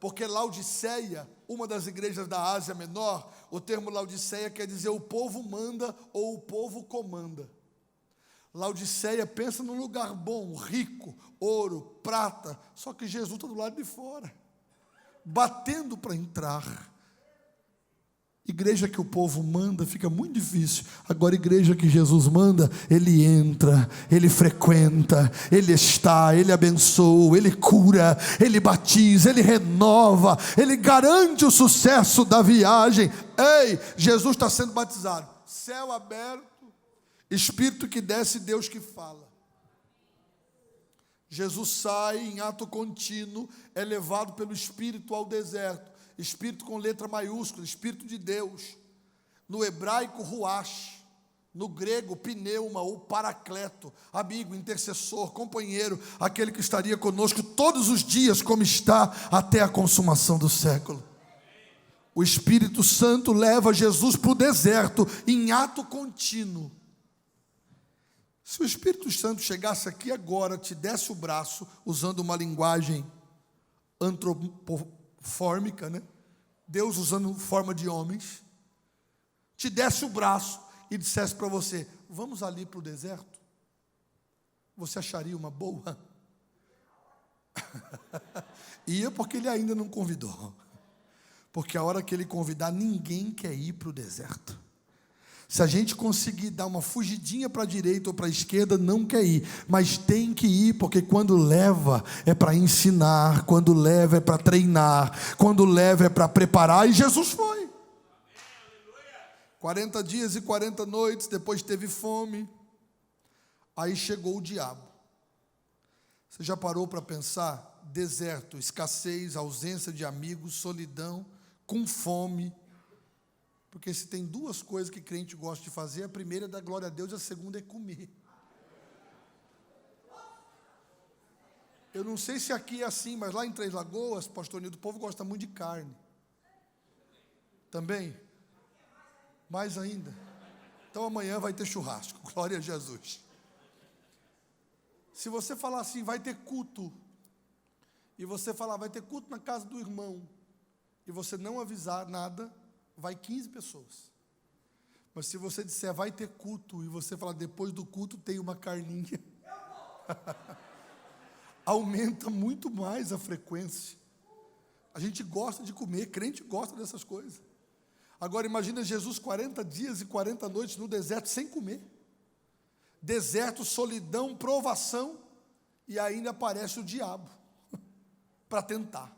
Porque Laodiceia, uma das igrejas da Ásia Menor, o termo Laodiceia quer dizer o povo manda ou o povo comanda. Laodiceia pensa num lugar bom, rico, ouro, prata, só que Jesus está do lado de fora, batendo para entrar. Igreja que o povo manda fica muito difícil. Agora, igreja que Jesus manda, ele entra, ele frequenta, ele está, ele abençoa, ele cura, ele batiza, ele renova, ele garante o sucesso da viagem. Ei, Jesus está sendo batizado, céu aberto, Espírito que desce, Deus que fala. Jesus sai em ato contínuo, é levado pelo Espírito ao deserto. Espírito com letra maiúscula, Espírito de Deus. No hebraico, ruach. No grego, pneuma ou paracleto. Amigo, intercessor, companheiro, aquele que estaria conosco todos os dias, como está até a consumação do século. O Espírito Santo leva Jesus para o deserto em ato contínuo. Se o Espírito Santo chegasse aqui agora, te desse o braço, usando uma linguagem antropofórmica, né? Deus usando forma de homens, te desse o braço e dissesse para você: vamos ali para o deserto, você acharia uma boa? Ia porque ele ainda não convidou. Porque a hora que ele convidar, ninguém quer ir para o deserto. Se a gente conseguir dar uma fugidinha para a direita ou para a esquerda, não quer ir. Mas tem que ir, porque quando leva é para ensinar, quando leva é para treinar, quando leva é para preparar, e Jesus foi. 40 dias e 40 noites, depois teve fome. Aí chegou o diabo. Você já parou para pensar? Deserto, escassez, ausência de amigos, solidão, com fome. Porque se tem duas coisas que crente gosta de fazer, a primeira é dar glória a Deus e a segunda é comer. Eu não sei se aqui é assim, mas lá em Três Lagoas, pastor Nildo, o povo gosta muito de carne. Também? Mais ainda. Então amanhã vai ter churrasco, glória a Jesus. Se você falar assim, vai ter culto, e você falar, vai ter culto na casa do irmão, e você não avisar nada, vai 15 pessoas. Mas se você disser, vai ter culto, e você falar, depois do culto tem uma carninha, aumenta muito mais a frequência. A gente gosta de comer, crente gosta dessas coisas. Agora imagina Jesus 40 dias e 40 noites no deserto sem comer. Deserto, solidão, provação, e ainda aparece o diabo para tentar.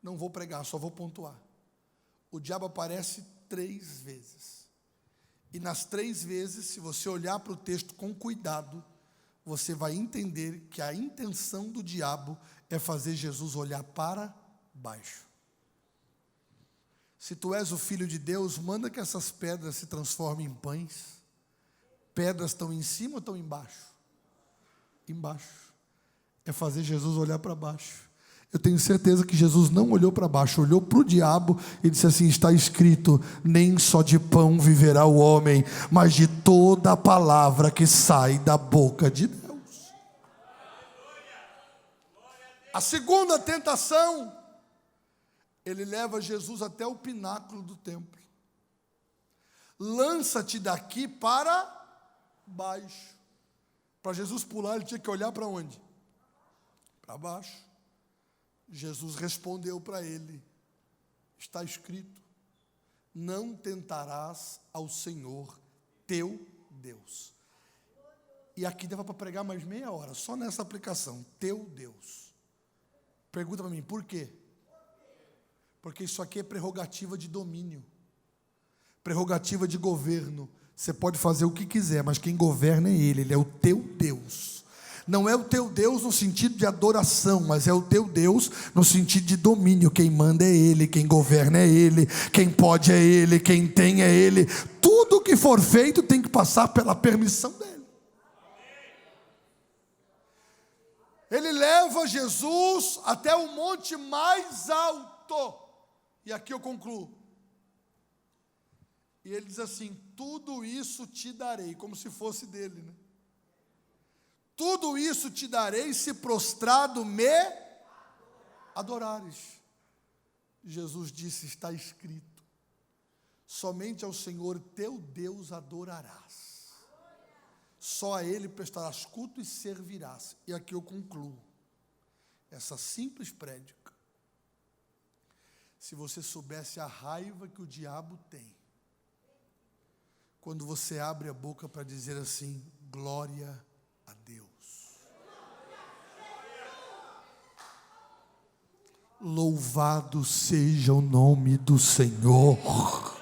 Não vou pregar, só vou pontuar. O diabo aparece 3 vezes. E nas 3 vezes, se você olhar para o texto com cuidado, você vai entender que a intenção do diabo é fazer Jesus olhar para baixo. Se tu és o Filho de Deus, manda que essas pedras se transformem em pães. Pedras estão em cima ou estão embaixo? Embaixo. É fazer Jesus olhar para baixo. Eu tenho certeza que Jesus não olhou para baixo, olhou para o diabo e disse assim, está escrito, nem só de pão viverá o homem, mas de toda a palavra que sai da boca de Deus. A segunda tentação, ele leva Jesus até o pináculo do templo. Lança-te daqui para baixo. Para Jesus pular, ele tinha que olhar para onde? Para baixo. Jesus respondeu para ele, está escrito, não tentarás ao Senhor teu Deus. E aqui dava para pregar mais meia hora, só nessa aplicação, teu Deus. Pergunta para mim, por quê? Porque isso aqui é prerrogativa de domínio, prerrogativa de governo. Você pode fazer o que quiser, mas quem governa é Ele é o teu Deus. Não é o teu Deus no sentido de adoração, mas é o teu Deus no sentido de domínio. Quem manda é Ele, quem governa é Ele, quem pode é Ele, quem tem é Ele. Tudo que for feito tem que passar pela permissão dEle. Ele leva Jesus até o monte mais alto. E aqui eu concluo. E ele diz assim, tudo isso te darei, como se fosse dele, né? Tudo isso te darei se prostrado me adorares. Jesus disse, está escrito, somente ao Senhor teu Deus adorarás. Só a Ele prestarás culto e servirás. E aqui eu concluo essa simples prédica. Se você soubesse a raiva que o diabo tem, quando você abre a boca para dizer assim, glória a Deus. Louvado seja o nome do Senhor.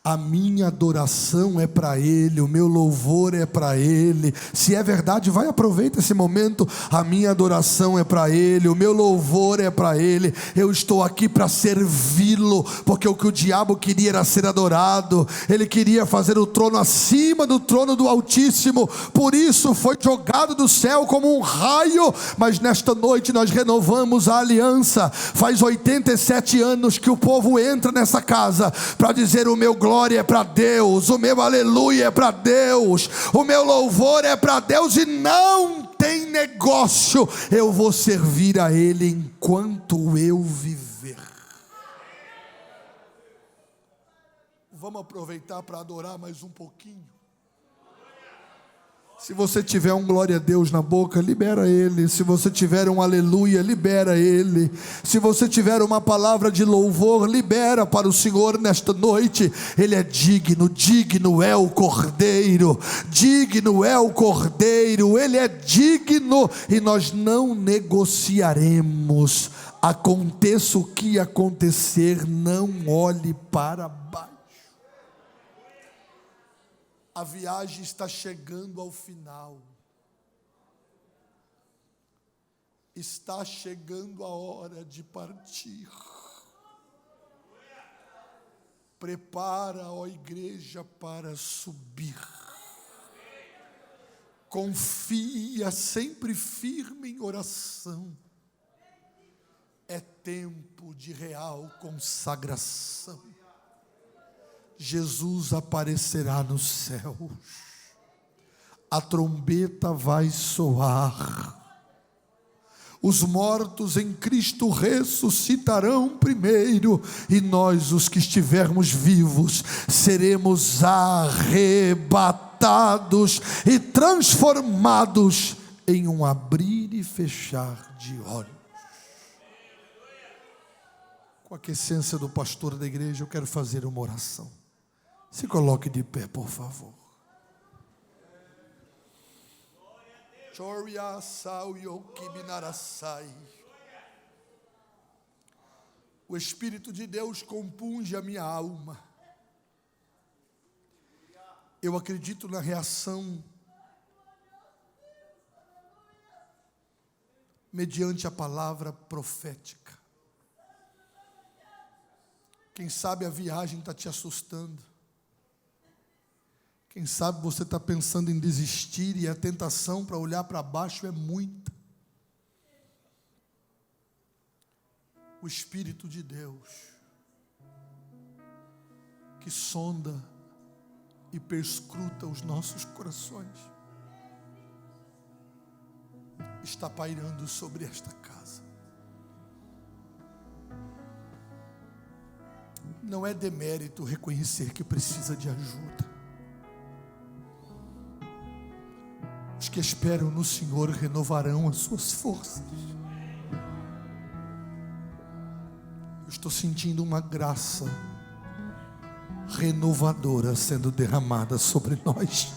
A minha adoração é para Ele, o meu louvor é para Ele. Se é verdade, vai, aproveita esse momento. A minha adoração é para Ele, o meu louvor é para Ele. Eu estou aqui para servi-lo, porque o que o diabo queria era ser adorado. Ele queria fazer o trono acima do trono do Altíssimo. Por isso foi jogado do céu como um raio. Mas nesta noite nós renovamos a aliança. Faz 87 anos que o povo entra nessa casa para dizer, o meu glória é para Deus, o meu aleluia é para Deus, o meu louvor é para Deus, e não tem negócio, eu vou servir a Ele enquanto eu viver. Vamos aproveitar para adorar mais um pouquinho. Se você tiver um glória a Deus na boca, libera ele. Se você tiver um aleluia, libera ele. Se você tiver uma palavra de louvor, libera para o Senhor nesta noite. Ele é digno, digno é o Cordeiro, digno é o Cordeiro, ele é digno, e nós não negociaremos. Aconteça o que acontecer, não olhe para baixo. A viagem está chegando ao final. Está chegando a hora de partir. Prepara, ó igreja, para subir. Confia, sempre firme em oração. É tempo de real consagração. Jesus aparecerá nos céus, a trombeta vai soar, os mortos em Cristo ressuscitarão primeiro, e nós, os que estivermos vivos, seremos arrebatados e transformados em um abrir e fechar de olhos. Com a aquiescência do pastor da igreja, eu quero fazer uma oração. Se coloque de pé, por favor. O Espírito de Deus compunge a minha alma. Eu acredito na reação mediante a palavra profética. Quem sabe a viagem está te assustando. Quem sabe você está pensando em desistir e a tentação para olhar para baixo é muita. O Espírito de Deus, que sonda e perscruta os nossos corações, está pairando sobre esta casa. Não é demérito reconhecer que precisa de ajuda. Os que esperam no Senhor renovarão as suas forças. Eu estou sentindo uma graça renovadora sendo derramada sobre nós.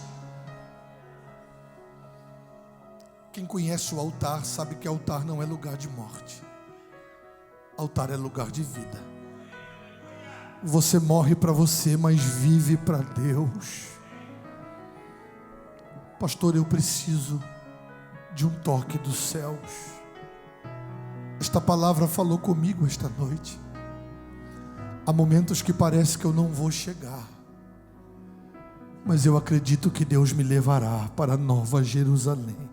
Quem conhece o altar sabe que altar não é lugar de morte. Altar é lugar de vida. Você morre para você, mas vive para Deus. Pastor, eu preciso de um toque dos céus. Esta palavra falou comigo esta noite. Há momentos que parece que eu não vou chegar, mas eu acredito que Deus me levará para a Nova Jerusalém.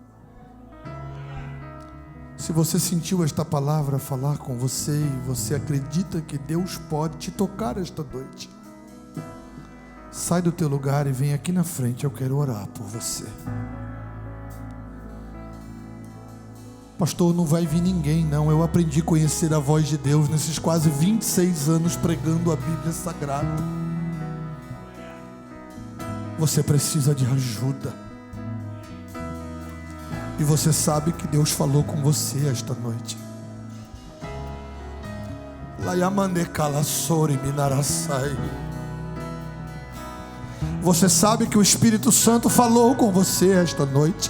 Se você sentiu esta palavra falar com você e você acredita que Deus pode te tocar esta noite, sai do teu lugar e vem aqui na frente, eu quero orar por você. Pastor, não vai vir ninguém não, eu aprendi a conhecer a voz de Deus nesses quase 26 anos pregando a Bíblia Sagrada. Você precisa de ajuda, e você sabe que Deus falou com você esta noite. Você sabe que o Espírito Santo falou com você esta noite.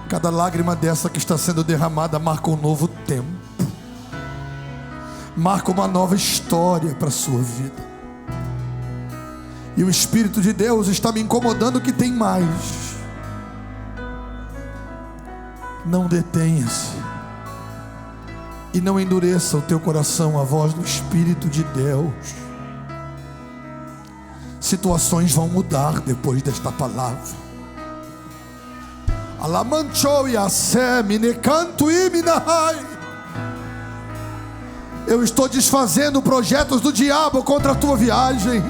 Cada lágrima dessa que está sendo derramada marca um novo tempo, marca uma nova história para a sua vida. E o Espírito de Deus está me incomodando que tem mais. Não detenha-se e não endureça o teu coração à voz do Espírito de Deus. Situações vão mudar depois desta palavra. Eu estou desfazendo projetos do diabo contra a tua viagem,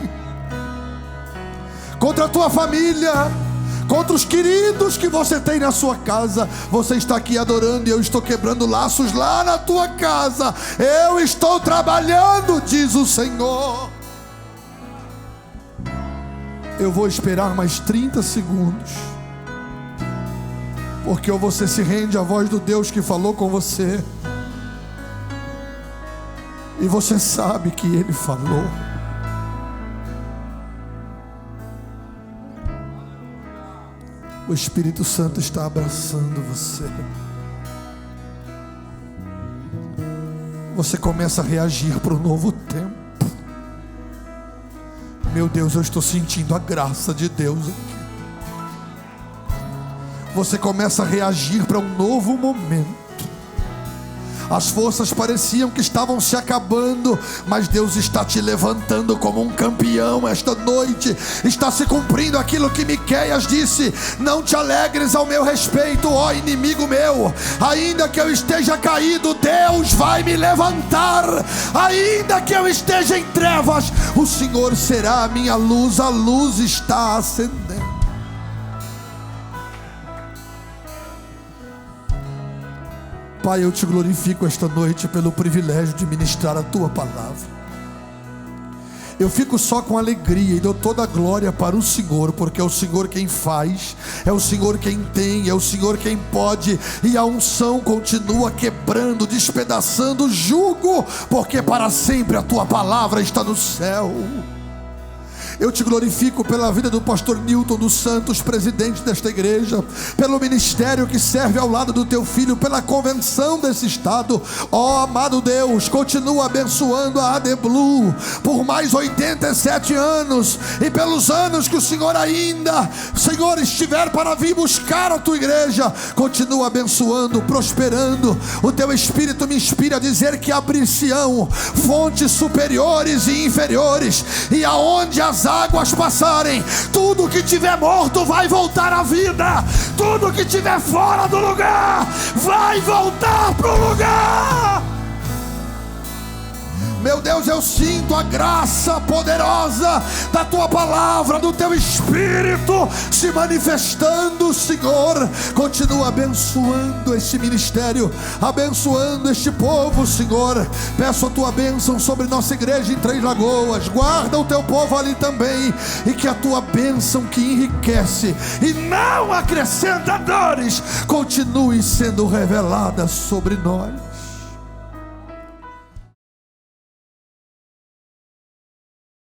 contra a tua família, contra os queridos que você tem na sua casa. Você está aqui adorando e eu estou quebrando laços lá na tua casa. Eu estou trabalhando, diz o Senhor. Eu vou esperar mais 30 segundos, porque ou você se rende à voz do Deus que falou com você, e você sabe que Ele falou. O Espírito Santo está abraçando você. Você começa a reagir para um novo tempo. Meu Deus, eu estou sentindo a graça de Deus aqui. Você começa a reagir para um novo momento. As forças pareciam que estavam se acabando, mas Deus está te levantando como um campeão esta noite. Está se cumprindo aquilo que Miqueias disse: não te alegres ao meu respeito, ó inimigo meu. Ainda que eu esteja caído, Deus vai me levantar. Ainda que eu esteja em trevas, o Senhor será a minha luz. A luz está acendendo. Pai, eu te glorifico esta noite pelo privilégio de ministrar a tua palavra. Eu fico só com alegria e dou toda a glória para o Senhor, porque é o Senhor quem faz, é o Senhor quem tem, é o Senhor quem pode, e a unção continua quebrando, despedaçando o jugo, porque para sempre a tua palavra está no céu. Eu te glorifico pela vida do pastor Newton dos Santos, presidente desta igreja, pelo ministério que serve ao lado do teu filho, pela convenção desse estado. Ó amado Deus, continua abençoando a AD Blue por mais 87 anos, e pelos anos que o Senhor ainda, Senhor, estiver para vir buscar a tua igreja. Continua abençoando, prosperando. O teu Espírito me inspira a dizer que abrir-se-ão fontes superiores e inferiores, e aonde as águas passarem, tudo que tiver morto vai voltar à vida, tudo que tiver fora do lugar vai voltar para o lugar. Meu Deus, eu sinto a graça poderosa da tua palavra, do teu Espírito se manifestando. Senhor, continua abençoando este ministério, abençoando este povo, Senhor. Peço a tua bênção sobre nossa igreja em Três Lagoas. Guarda o teu povo ali também, e que a tua bênção, que enriquece e não acrescenta dores, continue sendo revelada sobre nós.